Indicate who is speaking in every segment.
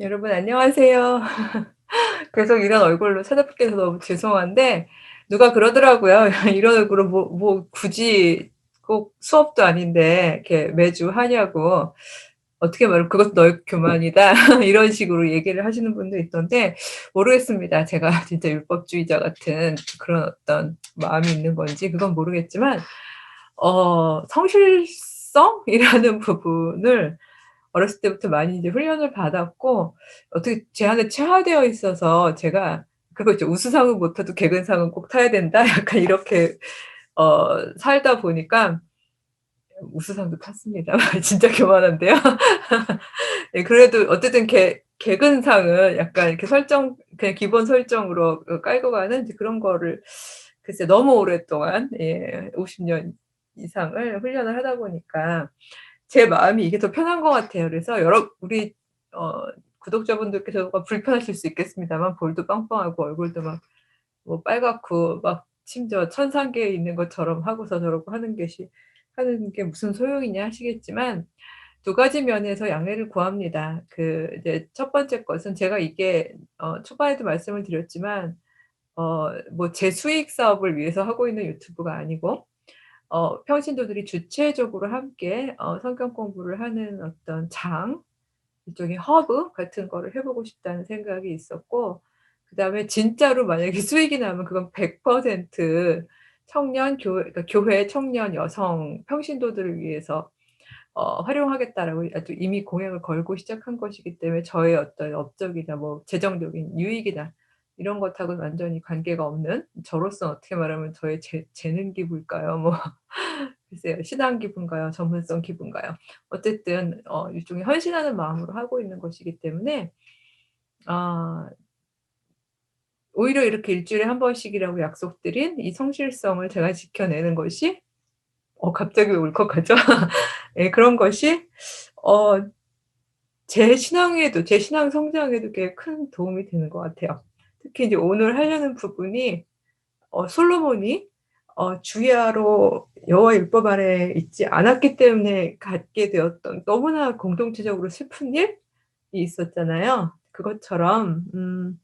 Speaker 1: 여러분 안녕하세요. 계속 이런 얼굴로 찾아뵙게 돼서 너무 죄송한데 누가 그러더라고요. "이런 얼굴로 뭐 굳이 꼭 수업도 아닌데 이렇게 매주 하냐."고. 어떻게 말하면 "그것도 너의 교만이다." 이런 식으로 얘기를 하시는 분도 있던데 모르겠습니다. 제가 진짜 율법주의자 같은 그런 어떤 마음이 있는 건지 그건 모르겠지만 성실성이라는 부분을 어렸을 때부터 많이 이제 훈련을 받았고 어떻게 제 안에 체화되어 있어서 제가 그거 있죠. "우수상은 못 타도 개근상은 꼭 타야 된다." 약간 이렇게 살다 보니까 우수상도 탔습니다. 진짜 교만한데요. 예 그래도 어쨌든 개근상은 약간 이렇게 그냥 기본 설정으로 깔고 가는 이제 그런 거를 글쎄 너무 오랫동안 50년 이상을 훈련을 하다 보니까 제 마음이 이게 더 편한 것 같아요. 그래서 우리 어 구독자분들께서가 불편하실 수 있겠습니다만 볼도 빵빵하고 얼굴도 막 뭐 빨갛고 막 심지어 천상계에 있는 것처럼 하고서 저러고 하는 게 무슨 소용이냐 하시겠지만 두 가지 면에서 양해를 구합니다. 이제 첫 번째 것은 제가 이게 초반에도 말씀을 드렸지만 뭐 제 수익 사업을 위해서 하고 있는 유튜브가 아니고 평신도들이 주체적으로 함께 성경 공부를 하는 어떤 일종의 허브 같은 거를 해 보고 싶다는 생각이 있었고 그다음에 진짜로 만약에 수익이 나면 그건 100% 그러니까 교회 청년 여성 평신도들을 위해서 활용하겠다라고 아주 이미 공약을 걸고 시작한 것이기 때문에 저의 어떤 업적이나 뭐 재정적인 유익이나 이런 것하고는 완전히 관계가 없는 저로서는 어떻게 말하면 저의 재능 기부일까요? 뭐 글쎄요. 신앙 기부인가요? 전문성 기부인가요? 어쨌든 일종의 헌신하는 마음으로 하고 있는 것이기 때문에 아 오히려 이렇게 일 주일에 한 번씩이라고 약속드린 이 성실성을 제가 지켜내는 것이 갑자기 울컥하죠. 예 그런 것이 어 제 신앙 성장에도 꽤 큰 도움이 되는 것 같아요. 특히 이제 오늘 하려는 부분이 솔로몬이 주야로 여호와 율법 아래에 있지 않았기 때문에 갖게 되었던 너무나 공동체적으로 슬픈 일이 있었잖아요. 그것처럼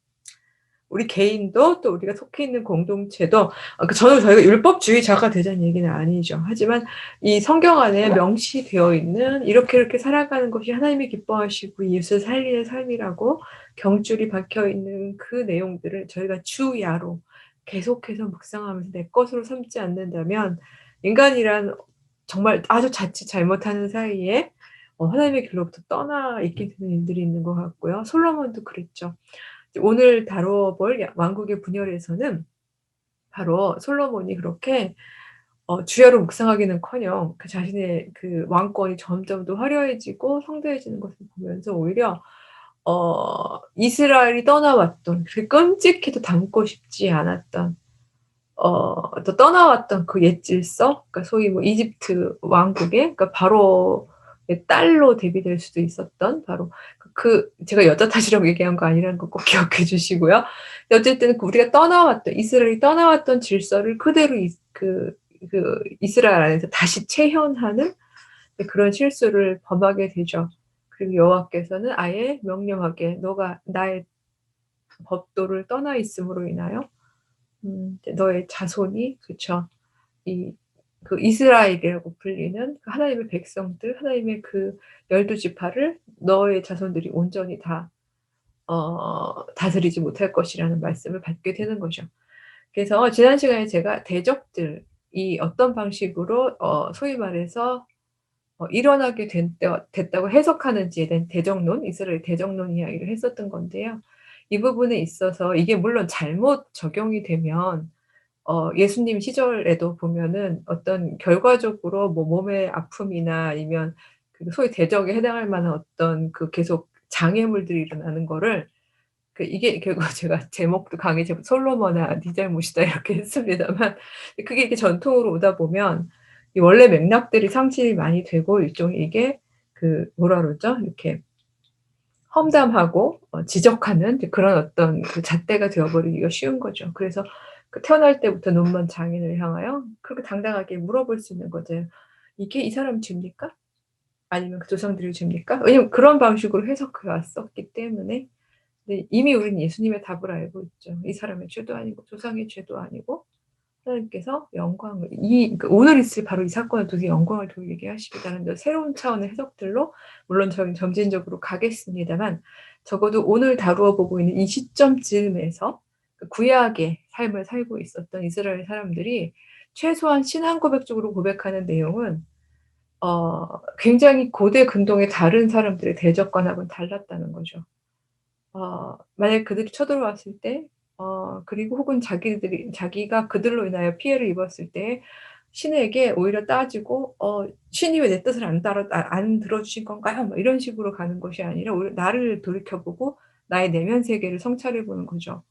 Speaker 1: 우리 개인도 또 우리가 속해 있는 공동체도 저희가 율법주의자가 되자는 얘기는 아니죠. 하지만 이 성경 안에 명시되어 있는 이렇게 살아가는 것이 하나님이 기뻐하시고 이웃을 살리는 삶이라고 경줄이 박혀 있는 그 내용들을 저희가 주야로 계속해서 묵상하면서 내 것으로 삼지 않는다면 인간이란 정말 아주 자칫 잘못하는 사이에 하나님의 길로부터 떠나 있게 되는 일들이 있는 것 같고요. 솔로몬도 그랬죠. 오늘 다뤄 볼 왕국의 분열에서는 바로 솔로몬이 그렇게 주야로 묵상하기는커녕 그 자신의 그 왕권이 점점 더 화려해지고 성대해지는 것을 보면서 오히려 이스라엘이 떠나왔던 그 끔찍해도 담고 싶지 않았던 또 떠나왔던 그 옛 질서 그러니까 소위 뭐 이집트 왕국의 그러니까 바로의 딸로 대비될 수도 있었던 바로 제가 여자 탓이라고 얘기한 거 아니라는 거 꼭 기억해 주시고요. 어쨌든 우리가 떠나왔던 이스라엘이 떠나왔던 질서를 그대로 이스라엘 안에서 다시 체현하는 그런 실수를 범하게 되죠. 그리고 여호와께서는 아예 명령하게 "너가 나의 법도를 떠나 있음으로 인하여 이제 너의 자손이" 그쵸. 이 이스라엘이라고 불리는 그 하나님의 백성들 하나님의 그 12 지파를 너의 자손들이 온전히 다 다스리지 못할 것이라는 말씀을 받게 되는 거죠. 그래서 지난 시간에 제가 대적들이 어떤 방식으로 소위 말해서 일어나게 됐다고 해석하는지에 대한 대적론, 이스라엘 대적론 이야기를 했었던 건데요. 이 부분에 있어서 이게 물론 잘못 적용이 되면 예수님 시절에도 보면은 어떤 결과적으로 뭐 몸의 아픔이나 아니면 소위 대적에 해당할 만한 어떤 계속 장애물들이 일어나는 거를 이게 결국 제가 제목도 강의 솔로몬아 네 잘못이다 이렇게 했습니다만 그게 이렇게 전통으로 오다 보면 이 원래 맥락들이 상실이 많이 되고 일종의 이게 뭐라 그러죠? 이렇게 험담하고 지적하는 이제 그런 어떤 그 잣대가 되어 버리기가 쉬운 거죠. 그래서 그 태어날 때부터 눈먼 장인을 향하여 그렇게 당당하게 물어볼 수 있는 거죠. "이게 이 사람 죄입니까? 아니면 그 조상들의 죄입니까?" 왜냐면 그런 방식으로 해석해 왔었기 때문에. 근데 이미 우리는 예수님의 답을 알고 있죠. 이 사람의 죄도 아니고 조상의 죄도 아니고 하나님께서 영광을 오늘 있을 바로 이 사건을 통해서 영광을 돌리게 하시겠다는 새로운 차원의 해석들로 물론 저희는 점진적으로 가겠습니다만 적어도 오늘 다루어 보고 있는 이 시점쯤에서 그 구약의 삶을 살고 있었던 이스라엘 사람들이 최소한 신앙 고백적으로 고백하는 내용은 굉장히 고대 근동의 다른 사람들의 대적관하고는 달랐다는 거죠. 만약 그들이 쳐들어왔을 때 그리고 혹은 자기가 그들로 인하여 피해를 입었을 때 신에게 오히려 따지고 "신이 왜 내 뜻을 안 들어 주신 건가요?" 뭐 이런 식으로 가는 것이 아니라 오히려 나를 돌이켜 보고 나의 내면 세계를 성찰해 보는 거죠.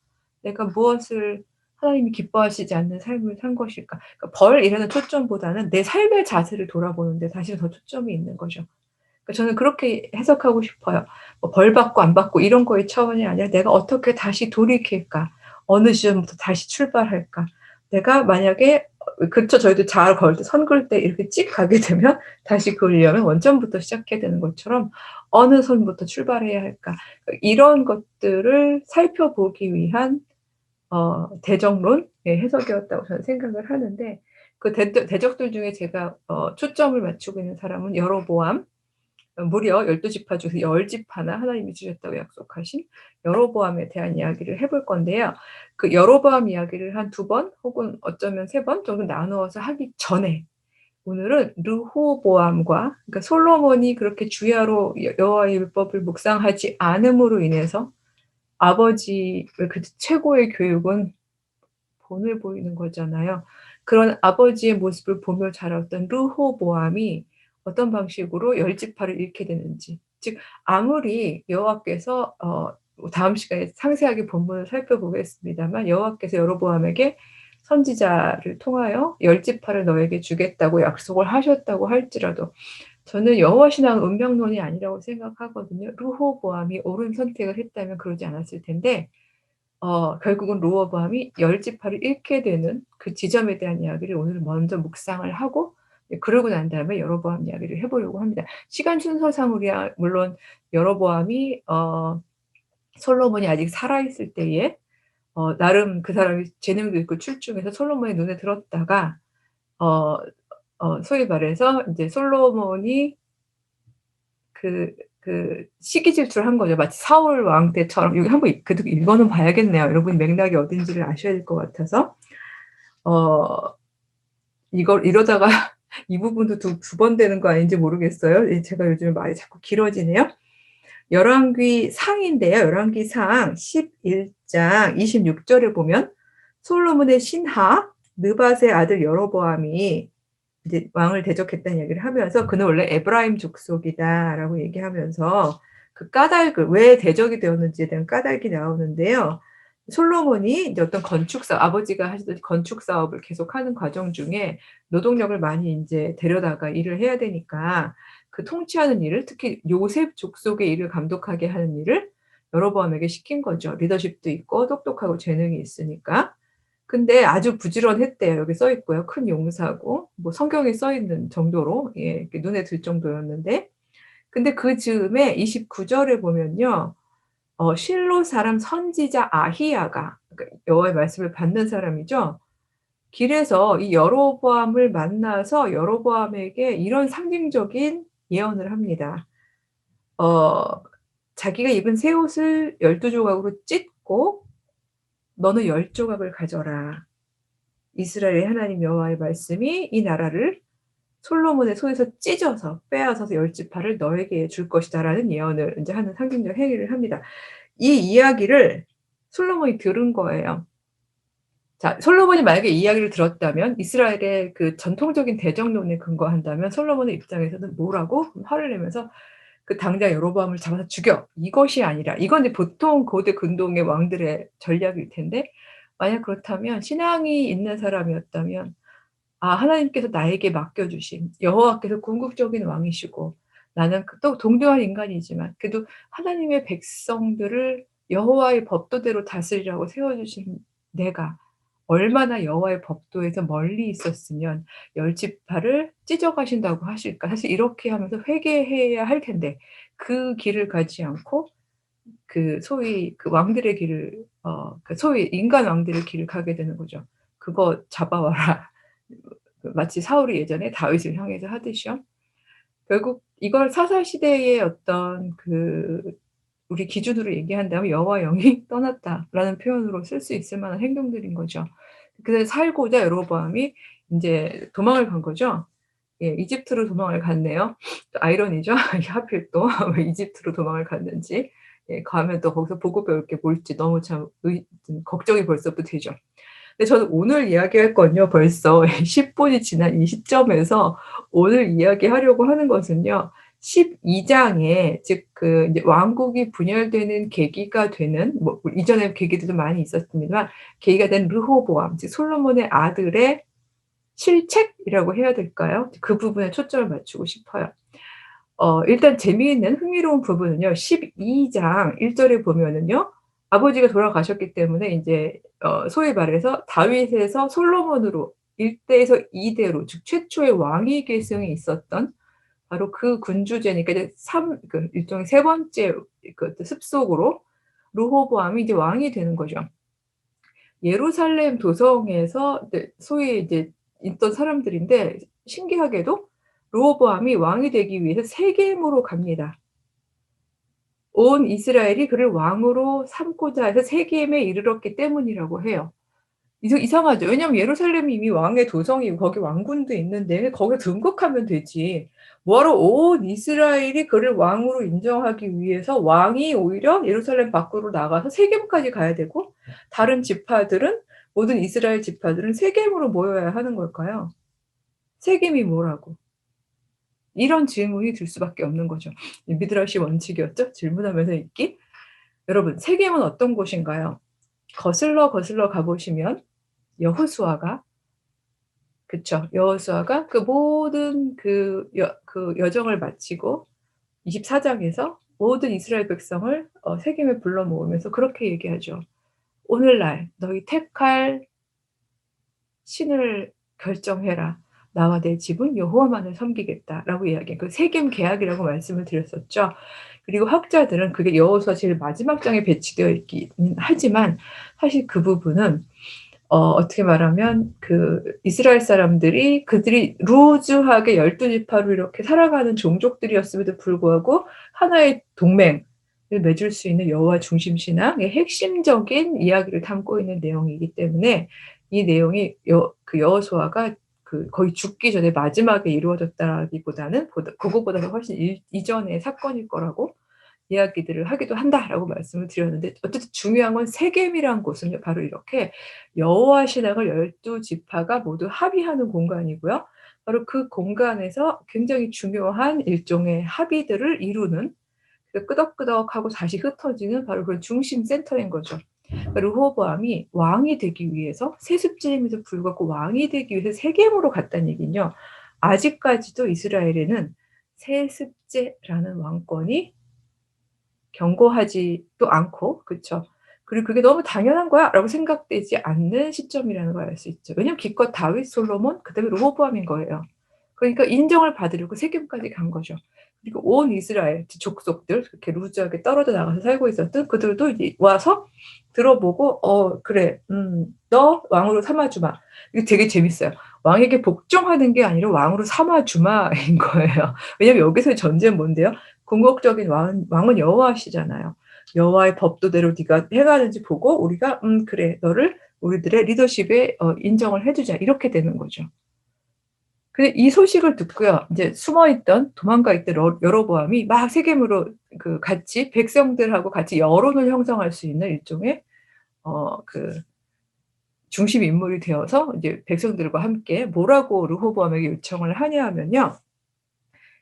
Speaker 1: '내가 무엇을 하나님이 기뻐하시지 않는 삶을 산 것일까?' 그러니까 벌이라는 초점보다는 내 삶의 자세를 돌아보는 데 사실은 더 초점이 있는 거죠. 그러니까 저는 그렇게 해석하고 싶어요. 뭐 벌 받고 안 받고 이런 거의 차원이 아니라 '내가 어떻게 다시 돌이킬까? 어느 지점부터 다시 출발할까?' 내가 만약에 그쵸. 저희도 잘 걸 때 선 그을 때 이렇게 찍 가게 되면 다시 그으려면 원점부터 시작해야 되는 것처럼 '어느 선부터 출발해야 할까?' 이런 것들을 살펴보기 위한 대적론의 해석이었다고 저는 생각을 하는데 그 대적들 중에 제가 초점을 맞추고 있는 사람은 여로보암 무려 12 지파 중에서 10 지파나 하나님이 주셨다고 약속하신 여로보암에 대한 이야기를 해볼 건데요. 그 여로보암 이야기를 한 2번 혹은 어쩌면 3번 정도 나누어서 하기 전에 오늘은 르호보암과 그러니까 솔로몬이 그렇게 주야로 여호와의 율법을 묵상하지 않음으로 인해서 아버지의 그 최고의 교육은 본을 보이는 거잖아요. 그런 아버지의 모습을 보며 자랐던 르호보암이 어떤 방식으로 열 지파를 잃게 되는지. 즉 아무리 여호와께서 다음 시간에 상세하게 본문을 살펴보겠습니다만 여호와께서 여로보암에게 선지자를 통하여 열 지파를 너에게 주겠다고 약속을 하셨다고 할지라도 저는 여호와 신앙은 운명론이 아니라고 생각하거든요. 르호보암이 옳은 선택을 했다면 그러지 않았을 텐데 결국은 르호보암이 열 지파를 잃게 되는 그 지점에 대한 이야기를 오늘 먼저 묵상을 하고 그러고 난 다음에 여로보암 이야기를 해 보려고 합니다. 시간 순서상으로야 물론 여로보암이 솔로몬이 아직 살아 있을 때에 나름 그 사람이 재능도 있고 출중해서 솔로몬의 눈에 들었다가 어 소위 말해서 인제 솔로몬이 시기 질투를 한 거죠. 마치 사울 왕 때처럼 여기 한번 그래도 읽어는 봐야겠네요. 여러분이 맥락이 어딘지를 아셔야 될 것 같아서. 어 이걸 이러다가 이 부분도 두 번 되는 거 아닌지 모르겠어요. 예 제가 요즘에 말이 자꾸 길어지네요. 열왕기 상인데요. 열왕기 상 11장 26 절에 보면 솔로몬의 신하 느밧의 아들 여로보암이 이제 왕을 대적했다는 얘기를 하면서 "그는 원래 에브라임 족속이다."라고 얘기하면서 그 까닭을 왜 대적이 되었는지에 대한 까닭이 나오는데요. 솔로몬이 이제 어떤 아버지가 하시던 건축 사업을 계속하는 과정 중에 노동력을 많이 인제 데려다가 일을 해야 되니까 그 통치하는 일을 특히 요셉 족속의 일을 감독하게 하는 일을 여로보암에게 시킨 거죠. 리더십도 있고 똑똑하고 재능이 있으니까. 근데 아주 부지런했대요. 여기 써 있고요. 큰 용사고 뭐 성경에 써 있는 정도로 이렇게 눈에 들 정도였는데 근데 그 즈음에 29 절에 보면요. 실로 사람 선지자 아히야가 그러니까 여호와의 말씀을 받는 사람이죠. 길에서 이 여로보암을 만나서 여로보암에게 이런 상징적인 예언을 합니다. 어 자기가 입은 새 옷을 12 조각으로 찢고 "너는 10 조각을 가져라." 이스라엘의 하나님 여호와의 말씀이 이 나라를 솔로몬의 손에서 찢어서 빼앗아서 열 지파를 너에게 줄 것이다라는 예언을 인제 하는 상징적 행위를 합니다. 이 이야기를 솔로몬이 들은 거예요. 자 솔로몬이 만약에 이 이야기를 들었다면 이스라엘의 그 전통적인 대적론에 근거한다면 솔로몬의 입장에서는 뭐라고? 화를 내면서 그 "당장 여로보암을 잡아서 죽여." 이것이 아니라 이건 이제 보통 고대 근동의 왕들의 전략일 텐데 만약 그렇다면 신앙이 있는 사람이었다면 '아 하나님께서 나에게 맡겨 주신 여호와께서 궁극적인 왕이시고 나는 또 동등한 인간이지만 그래도 하나님의 백성들을 여호와의 법도대로 다스리라고 세워 주신 내가 얼마나 여호와의 법도에서 멀리 있었으면 열 지파를 찢어 가신다고 하실까. 사실 이렇게 하면서 회개해야 할 텐데 그 길을 가지 않고 그 소위 그 왕들의 길을 그 소위 인간 왕들의 길을 가게 되는 거죠. "그거 잡아와라." 마치 사울이 예전에 다윗을 향해서 하듯이요. 결국 이걸 사사 시대의 어떤 우리 기준으로 얘기한다면 '여호와의 영이 떠났다.'라는 표현으로 쓸 수 있을 만한 행동들인 거죠. 그래서 살고자 여로보암이 인제 도망을 간 거죠. 예, 이집트로 도망을 갔네요. 또 아이러니죠. 하필 또 왜 이집트로 도망을 갔는지. 예, 가면 또 거기서 보고 배울 게 뭘지 너무 참 좀 걱정이 벌써부터 되죠. 근데 저는 오늘 이야기할 건요, 벌써 10 분이 지난 이 시점에서 오늘 이야기하려고 하는 것은요, 12 장에 즉 인제 왕국이 분열되는 계기가 되는 뭐 이전에 계기들도 많이 있었습니다만 계기가 된 르호보암 즉 솔로몬의 아들의 실책이라고 해야 될까요? 그 부분에 초점을 맞추고 싶어요. 일단 재미있는 흥미로운 부분은요. 12장 1 절에 보면은요. 아버지가 돌아가셨기 때문에 인제 소위 말해서 다윗에서 솔로몬으로 1 대에서 2 대로 즉 최초의 왕위 계승이 있었던 바로 그 군주제니까 이제 일종의 세 번째 습속으로 르호보암이 이제 왕이 되는 거죠. 예루살렘 도성에서 이제 소위 이제 있던 사람들인데 신기하게도 르호보암이 왕이 되기 위해서 세겜으로 갑니다. 온 이스라엘이 그를 왕으로 삼고자 해서 세겜에 이르렀기 때문이라고 해요. 이상하죠. 왜냐하면 예루살렘이 이미 왕의 도성이고 거기 왕궁도 있는데 거기에 등극하면 되지. 뭐하러 온 이스라엘이 그를 왕으로 인정하기 위해서 왕이 오히려 예루살렘 밖으로 나가서 세겜까지 가야 되고 다른 지파들은 모든 이스라엘 지파들은 세겜으로 모여야 하는 걸까요? 세겜이 뭐라고? 이런 질문이 들 수밖에 없는 거죠. 이 미드라시 원칙이었죠. 질문하면서 읽기. 여러분 세겜은 어떤 곳인가요? 거슬러 가 보시면 여호수아가 그쵸. 여호수아가 그 모든 그 여정을 마치고 24 장에서 모든 이스라엘 백성을 세겜에 불러 모으면서 그렇게 얘기하죠. "오늘날 너희 택할 신을 결정해라. 나와 내 집은 여호와만을 섬기겠다."라고 이야기해요. 그 세겜 계약이라고 말씀을 드렸었죠. 그리고 학자들은 그게 여호수아 제일 마지막 장에 배치되어 있기는 하지만 사실 그 부분은 어떻게 말하면 이스라엘 사람들이 그들이 루즈하게 12 지파로 이렇게 살아가는 종족들이었음에도 불구하고 하나의 동맹을 맺을 수 있는 여호와 중심 신앙의 핵심적인 이야기를 담고 있는 내용이기 때문에 이 내용이 여호수아가 거의 죽기 전에 마지막에 이루어졌다기보다는 그거보다는 훨씬 이전의 사건일 거라고 이야기들을 하기도 한다라고 말씀을 드렸는데 어쨌든 중요한 건 세겜이란 곳은요 바로 이렇게 여호와 신앙을 12 지파가 모두 합의하는 공간이고요. 바로 그 공간에서 굉장히 중요한 일종의 합의들을 이루는 끄덕끄덕하고 다시 흩어지는 바로 그런 중심 센터인 거죠. 그러니까 르호보암이 왕이 되기 위해서 세습제임에도 불구하고 왕이 되기 위해서 세겜으로 갔다는 얘기는요. 아직까지도 이스라엘에는 세습제라는 왕권이 경고하지도 않고 그쵸. 그리고 '그게 너무 당연한 거야.'라고 생각되지 않는 시점이라는 걸 알 수 있죠. 왜냐하면 기껏 다윗, 솔로몬 그다음에 르호보암인 거예요. 그러니까 인정을 받으려고 세겜까지 간 거죠. 그리고 온 이스라엘 족속들 그렇게 루즈하게 떨어져 나가서 살고 있었던 그들도 이제 와서 들어보고 그래. 너 왕으로 삼아 주마." 이거 되게 재밌어요. 왕에게 복종하는 게 아니라 "왕으로 삼아 주마."인 거예요. 왜냐하면 여기서의 전제는 뭔데요? 궁극적인 왕은 여호와시잖아요. 여호와의 법도대로 네가 행하는지 보고 우리가 그래. 너를 우리들의 리더십에 인정을 해 주자." 이렇게 되는 거죠. 근데 이 소식을 듣고요. 인제 숨어 있던 도망가 있던 여로보암이 막 세겜으로 같이 백성들하고 같이 여론을 형성할 수 있는 일종의 어 그 중심 인물이 되어서 이제 백성들과 함께 뭐라고 르호보암에게 요청을 하냐 하면요.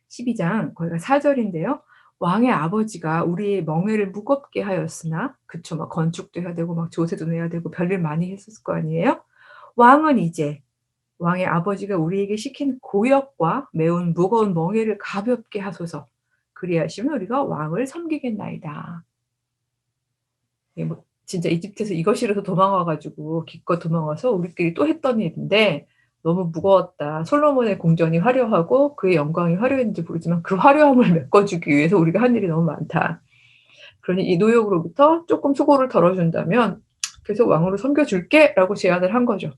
Speaker 1: 12장 거기가 4 절인데요. "왕의 아버지가 우리의 멍에를 무겁게 하였으나" 그쵸. 막 건축도 해야 되고 막 조세도 내야 되고 별일 많이 했었을 거 아니에요. "왕은 이제 왕의 아버지가 우리에게 시킨 고역과 매운 무거운 멍에를 가볍게 하소서." 그리하시면 우리가 왕을 섬기겠나이다. 예 뭐 진짜 이집트에서 이거 싫어서 도망와 가지고 기껏 도망와서 우리끼리 또 했던 일인데 너무 무거웠다. 솔로몬의 궁전이 화려하고 그의 영광이 화려했는지 모르지만 그 화려함을 메꿔주기 위해서 우리가 한 일이 너무 많다. 그러니 이 노역으로부터 쪼끔 수고를 덜어준다면 "계속 왕으로 섬겨줄게."라고 제안을 한 거죠.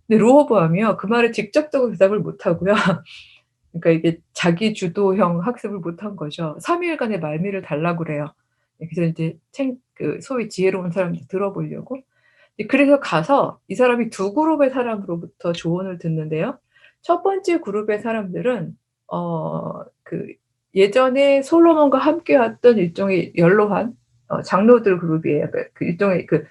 Speaker 1: 근데 르호보암이요. 그 말에 직접적으로 대답을 못 하고요. 그러니까 이게 자기 주도형 학습을 못한 거죠. 3 일간의 말미를 달라고 그래요. 예 그래서 인제 그 소위 지혜로운 사람들 들어보려고. 그래서 가서 이 사람이 두 그룹의 사람으로부터 조언을 듣는데요. 첫 번째 그룹의 사람들은 그 예전에 솔로몬과 함께 왔던 일종의 연로한 장로들 그룹이에요. 그 일종의 그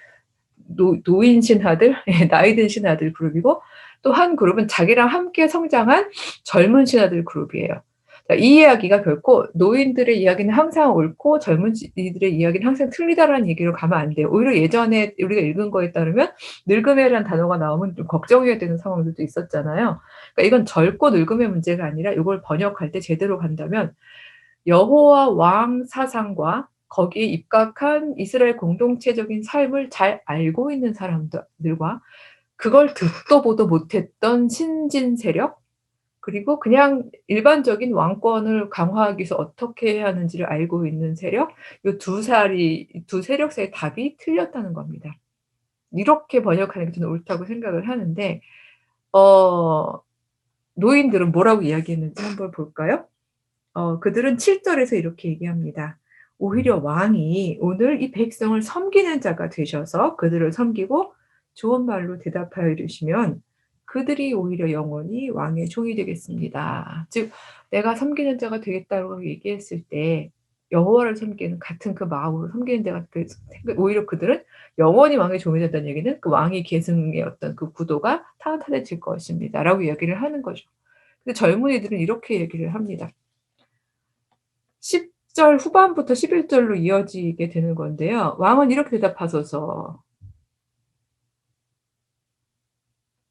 Speaker 1: 노인 신하들 예 나이 든 신하들 그룹이고 또 한 그룹은 자기랑 함께 성장한 젊은 신하들 그룹이에요. 자 이 이야기가 결코 노인들의 이야기는 항상 옳고 젊은이들의 이야기는 항상 틀리다라는 얘기로 가면 안 돼요. 오히려 예전에 우리가 읽은 거에 따르면 늙음이라는 단어가 나오면 좀 걱정해야 되는 상황들도 있었잖아요. 그러니까 이건 젊고 늙음의 문제가 아니라 요걸 번역할 때 제대로 간다면 여호와 왕 사상과 거기에 입각한 이스라엘 공동체적인 삶을 잘 알고 있는 사람들과 그걸 듣도 보도 못했던 신진 세력 그리고 그냥 일반적인 왕권을 강화하기 위해서 어떻게 해야 하는지를 알고 있는 세력 요 두 세력 사이의 답이 틀렸다는 겁니다. 이렇게 번역하는 게 저는 옳다고 생각을 하는데 어 노인들은 뭐라고 이야기했는지 한번 볼까요? 그들은 7 절에서 이렇게 얘기합니다. "오히려 왕이 오늘 이 백성을 섬기는 자가 되셔서 그들을 섬기고 좋은 말로 대답하여 이르시면 그들이 오히려 영원히 왕의 종이 되겠습니다." 즉 "내가 섬기는 자가 되겠다."고 얘기했을 때 여호와를 섬기는 같은 그 마음으로 섬기는 자가 오히려 그들은 영원히 왕의 종이 된다는 얘기는 그 왕위 계승의 어떤 그 구도가 탄탄해질 것입니다."라고 이야기를 하는 거죠. 근데 젊은이들은 이렇게 얘기를 합니다. 10절 후반부터 11 절로 이어지게 되는 건데요. 왕은 이렇게 대답하소서.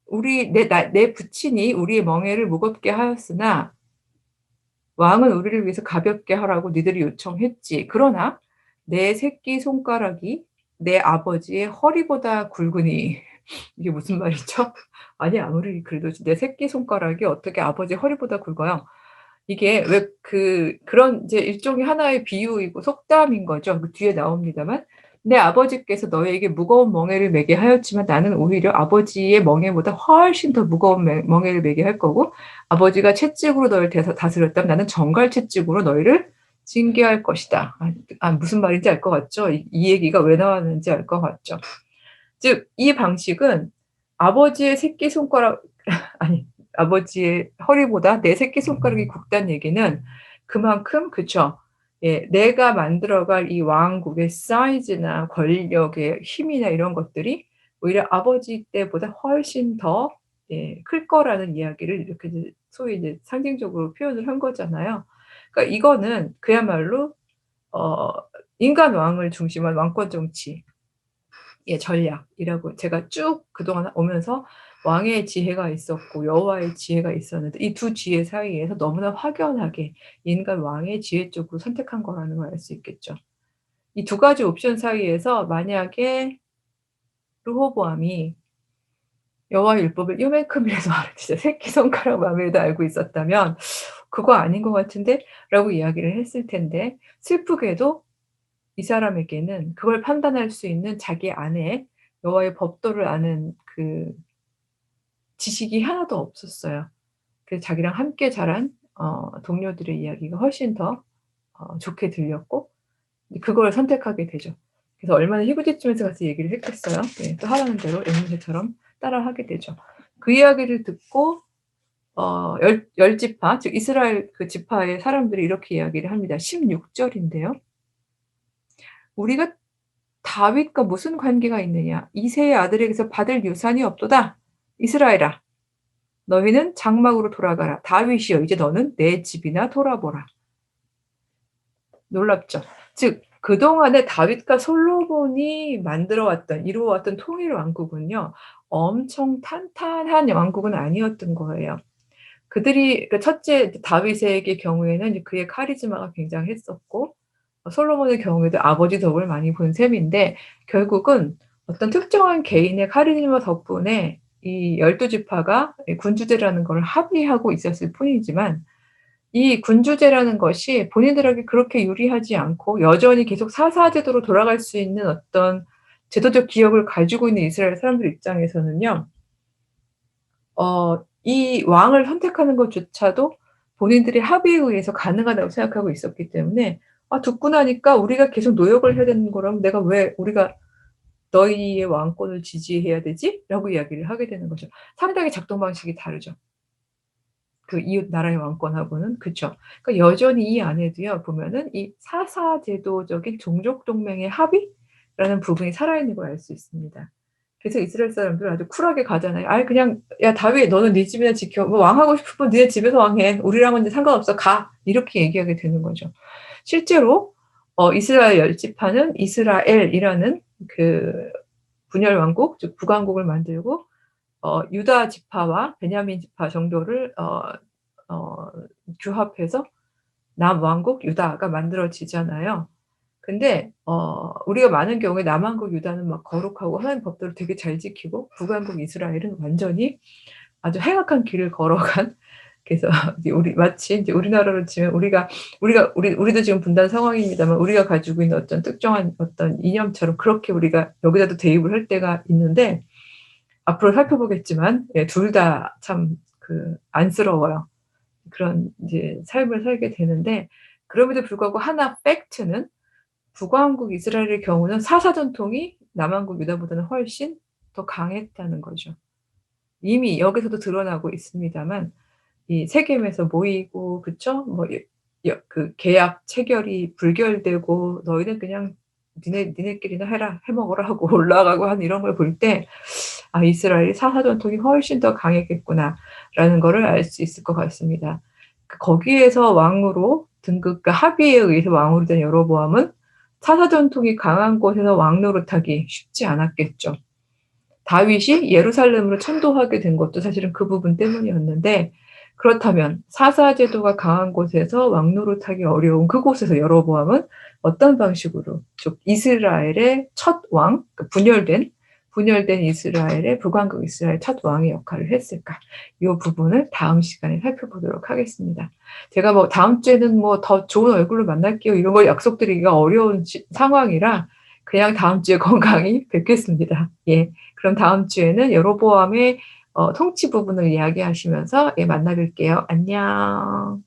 Speaker 1: "우리 내 부친이 우리의 멍에를 무겁게 하였으나 왕은 우리를 위해서 가볍게 하라고 니들이 요청했지. 그러나 내 새끼손가락이 내 아버지의 허리보다 굵으니." 이게 무슨 말이죠? 아니 아무리 그래도 내 새끼손가락이 어떻게 아버지의 허리보다 굵어요. 이게 왜 그런 이제 일종의 하나의 비유이고 속담인 거죠. 그 뒤에 나옵니다만 "내 아버지께서 너에게 무거운 멍에를 메게 하였지만 나는 오히려 아버지의 멍에보다 훨씬 더 무거운 멍에를 메게 할 거고 아버지가 채찍으로 너를 다스렸다면 나는 정갈 채찍으로 너희를 징계할 것이다." 무슨 말인지 알 것 같죠? 이 얘기가 왜 나왔는지 알 것 같죠? 즉 이 방식은 아버지의 새끼손가락 아니 아버지의 허리보다 내 새끼손가락이 굵다는 얘기는 그만큼 그쵸. 예 내가 만들어갈 이 왕국의 사이즈나 권력의 힘이나 이런 것들이 오히려 아버지 때보다 훨씬 더 클 거라는 이야기를 이렇게 이제 소위 이제 상징적으로 표현을 한 거잖아요. 그러니까 이거는 그야말로 어 인간 왕을 중심한 왕권 정치 전략이라고 제가 쭉 그동안 오면서 왕의 지혜가 있었고 여호와의 지혜가 있었는데 이 두 지혜 사이에서 너무나 확연하게 인간 왕의 지혜 쪽으로 선택한 거라는 걸 알 수 있겠죠. 이 두 가지 옵션 사이에서 만약에 르호보암이 여호와의 율법을 요만큼이라도 진짜 새끼손가락만이라도 알고 있었다면 '그거 아닌 것 같은데?'라고 이야기를 했을 텐데 슬프게도 이 사람에게는 그걸 판단할 수 있는 자기 안에 여호와의 법도를 아는 그 지식이 하나도 없었어요. 그래서 자기랑 함께 자란 동료들의 이야기가 훨씬 더 좋게 들렸고 이제 그걸 선택하게 되죠. 그래서 얼마나 희구지춤에서 가서 얘기를 했겠어요. 예. 또 하라는 대로 앵무새처럼 따라하게 되죠. 그 이야기를 듣고 열 지파 즉 이스라엘 그 지파의 사람들이 이렇게 이야기를 합니다. 16 절인데요. "우리가 다윗과 무슨 관계가 있느냐? 이새의 아들에게서 받을 유산이 없도다. 이스라엘아 너희는 장막으로 돌아가라. 다윗이여 이제 너는 내 집이나 돌아보라." 놀랍죠. 즉 그동안에 다윗과 솔로몬이 만들어 왔던 이루어 왔던 통일 왕국은요. 엄청 탄탄한 왕국은 아니었던 거예요. 그들이 그 첫째 다윗의 경우에는 이제 그의 카리스마가 굉장했었고 솔로몬의 경우에도 아버지 덕을 많이 본 셈인데 결국은 어떤 특정한 개인의 카리스마 덕분에 이 12 지파가 군주제라는 걸 합의하고 있었을 뿐이지만 이 군주제라는 것이 본인들에게 그렇게 유리하지 않고 여전히 계속 사사제도로 돌아갈 수 있는 어떤 제도적 기억을 가지고 있는 이스라엘 사람들 입장에서는요. 이 왕을 선택하는 것조차도 본인들의 합의에 의해서 가능하다고 생각하고 있었기 때문에 듣고 나니까 우리가 계속 노역을 해야 되는 거라면 내가 왜 우리가 너희의 왕권을 지지해야 되지? 라고 이야기를 하게 되는 거죠. 상당히 작동 방식이 다르죠. 그 이웃 나라의 왕권하고는. 그쵸. 그러니까 여전히 이 안에도요, 보면은 이 사사제도적인 종족 동맹의 합의라는 부분이 살아있는 걸 알 수 있습니다. 그래서 이스라엘 사람들은 아주 쿨하게 가잖아요. 아이 그냥 "야 다윗 너는 네 집이나 지켜. 뭐 왕하고 싶으면 니네 집에서 왕해. 우리랑은 이제 상관없어. 가." 이렇게 얘기하게 되는 거죠. 실제로 이스라엘 열 지파는 이스라엘이라는 그 분열 왕국 즉 북왕국을 만들고 유다 지파와 베냐민 지파 정도를 어 규합해서 남왕국 유다가 만들어지잖아요. 근데 우리가 많은 경우에 남왕국 유다는 막 거룩하고 하나님 법도를 되게 잘 지키고 북왕국 이스라엘은 완전히 아주 행악한 길을 걸어간 그래서 이제 우리 마치 인제 우리나라로 치면 우리도 지금 분단 상황입니다만 우리가 가지고 있는 어떤 특정한 어떤 이념처럼 그렇게 우리가 여기다도 대입을 할 때가 있는데 앞으로 살펴보겠지만 예 둘 다 참 안쓰러워요. 그런 이제 삶을 살게 되는데 그럼에도 불구하고 하나 팩트는 북왕국 이스라엘의 경우는 사사 전통이 남왕국 유다보다는 훨씬 더 강했다는 거죠. 이미 여기서도 드러나고 있습니다만 이 세겜에서 모이고 그쵸? 뭐 그 계약 체결이 불결되고 "너희는 그냥 니네끼리나 해라. 해 먹어라." 하고 올라가고 하는 이런 걸 볼 때 '아 이스라엘이 사사 전통이 훨씬 더 강했겠구나.'라는 거를 알 수 있을 것 같습니다. 거기에서 왕으로 등극과 합의에 의해서 왕으로 된 여로보암은 사사 전통이 강한 곳에서 왕 노릇하기 쉽지 않았겠죠. 다윗이 예루살렘으로 천도하게 된 것도 사실은 그 부분 때문이었는데 그렇다면 사사 제도가 강한 곳에서 왕 노릇하기 어려운 그곳에서 여로보암은 어떤 방식으로 즉 이스라엘의 첫 왕 분열된 이스라엘의 북왕국 이스라엘 첫 왕의 역할을 했을까? 요 부분을 다음 시간에 살펴보도록 하겠습니다. 제가 뭐 다음 주에는 뭐 더 좋은 얼굴로 만날게요 이런 걸 약속드리기가 어려운 상황이라 그냥 다음 주에 건강히 뵙겠습니다. 예. 그럼 다음 주에는 여로보암의 통치 부분을 이야기하시면서 예 만나 뵐게요. 안녕.